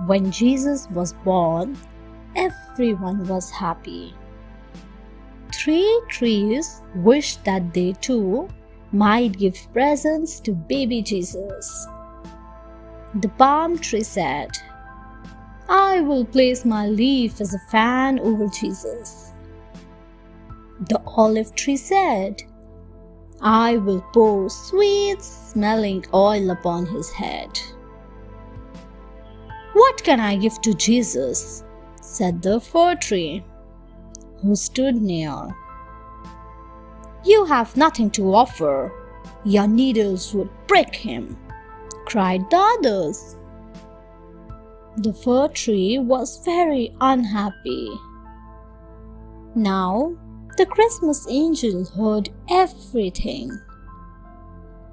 When Jesus was born, everyone was happy. 3 trees wished that they too might give presents to baby Jesus. The palm tree said, "I will place my leaf as a fan over Jesus." The olive tree said, "I will pour sweet smelling oil upon his head." "What can I give to Jesus?" said the fir tree, who stood near. "You have nothing to offer. Your needles would prick him," cried the others. The fir tree was very unhappy. Now, the Christmas angel heard everything.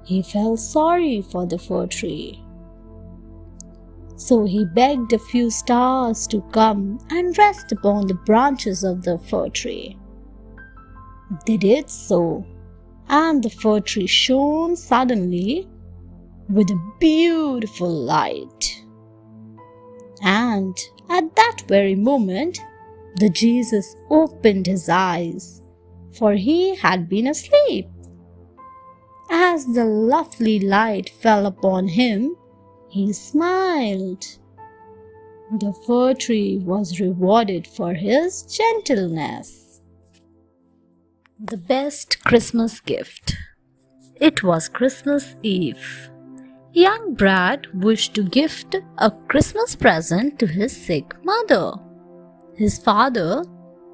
He felt sorry for the fir tree. So he begged a few stars to come and rest upon the branches of the fir tree. They did so, and the fir tree shone suddenly with a beautiful light. And at that very moment, the Jesus opened his eyes, for he had been asleep. As the lovely light fell upon him, he smiled. The fir tree was rewarded for his gentleness. The best Christmas gift. It was Christmas Eve. Young Brad wished to gift a Christmas present to his sick mother. His father,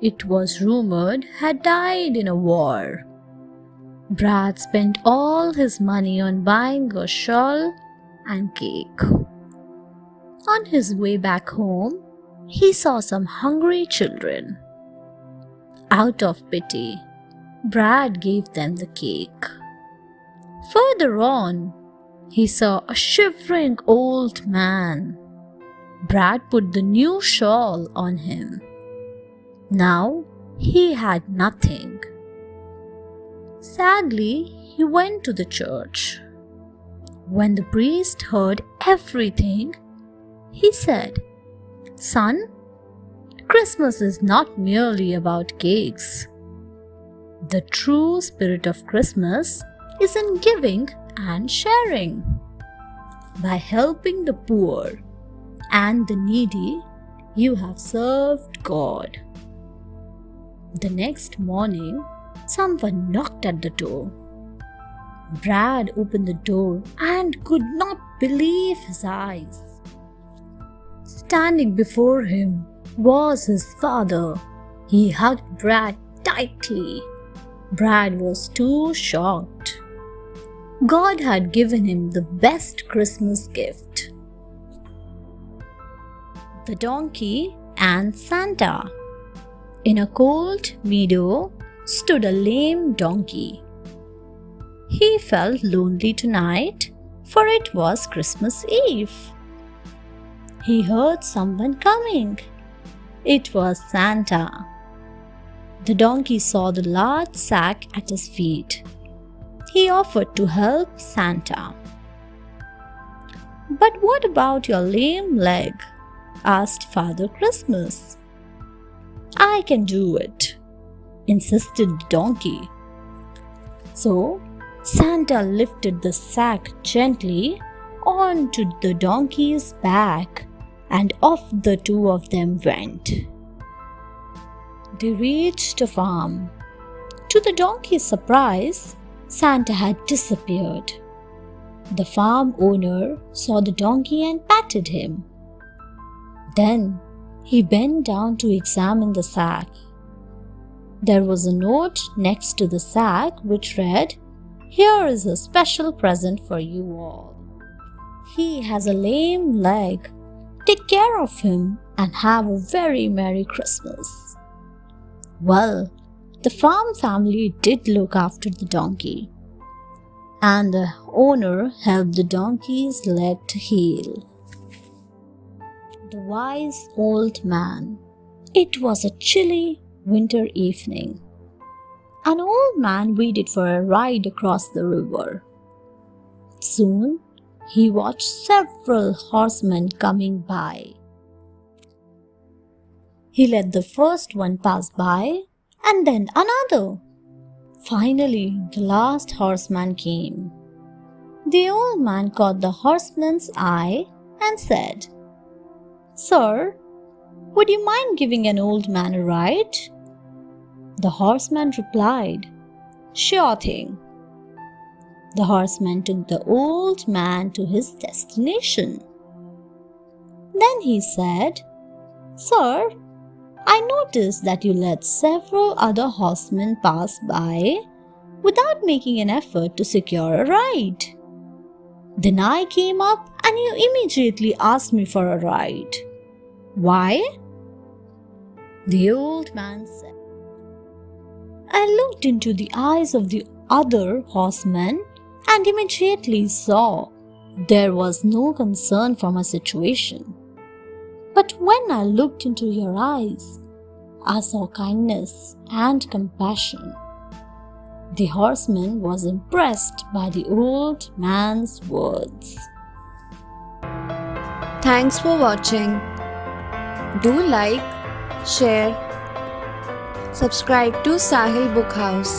it was rumored, had died in a war. Brad spent all his money on buying a shawl and cake. On his way back home, he saw some hungry children. Out of pity, Brad gave them the cake. Further on, he saw a shivering old man. Brad put the new shawl on him. Now he had nothing. Sadly, he went to the church. When the priest heard everything, he said, "Son, Christmas is not merely about cakes. The true spirit of Christmas is in giving and sharing. By helping the poor and the needy, you have served God." The next morning, someone knocked at the door. Brad opened the door and could not believe his eyes. Standing before him was his father. He hugged Brad tightly. Brad was too shocked. God had given him the best Christmas gift. The donkey and Santa. In a cold meadow stood a lame donkey. He felt lonely tonight, for it was Christmas Eve. He heard someone coming. It was Santa. The donkey saw the large sack at his feet. He offered to help Santa. "But what about your lame leg?" asked Father Christmas. "I can do it," insisted the donkey. So Santa lifted the sack gently onto the donkey's back, and off the two of them went. They reached a farm. To the donkey's surprise, Santa had disappeared. The farm owner saw the donkey and patted him. Then he bent down to examine the sack. There was a note next to the sack which read, "Here is a special present for you all. He has a lame leg. Take care of him and have a very Merry Christmas." Well, the farm family did look after the donkey, and the owner helped the donkey's leg to heal. The wise old man. It was a chilly winter evening. An old man waited for a ride across the river. Soon he watched several horsemen coming by. He let the first one pass by and then another. Finally, the last horseman came. The old man caught the horseman's eye and said, "Sir, would you mind giving an old man a ride?" The horseman replied, "Sure thing." The horseman took the old man to his destination. Then he said, "Sir, I noticed that you let several other horsemen pass by without making an effort to secure a ride. Then I came up and you immediately asked me for a ride. Why?" The old man said, "I looked into the eyes of the other horseman and immediately saw there was no concern for my situation. But when I looked into your eyes, I saw kindness and compassion." The horseman was impressed by the old man's words. Thanks for watching. Do like, share, subscribe to Sahil Book House.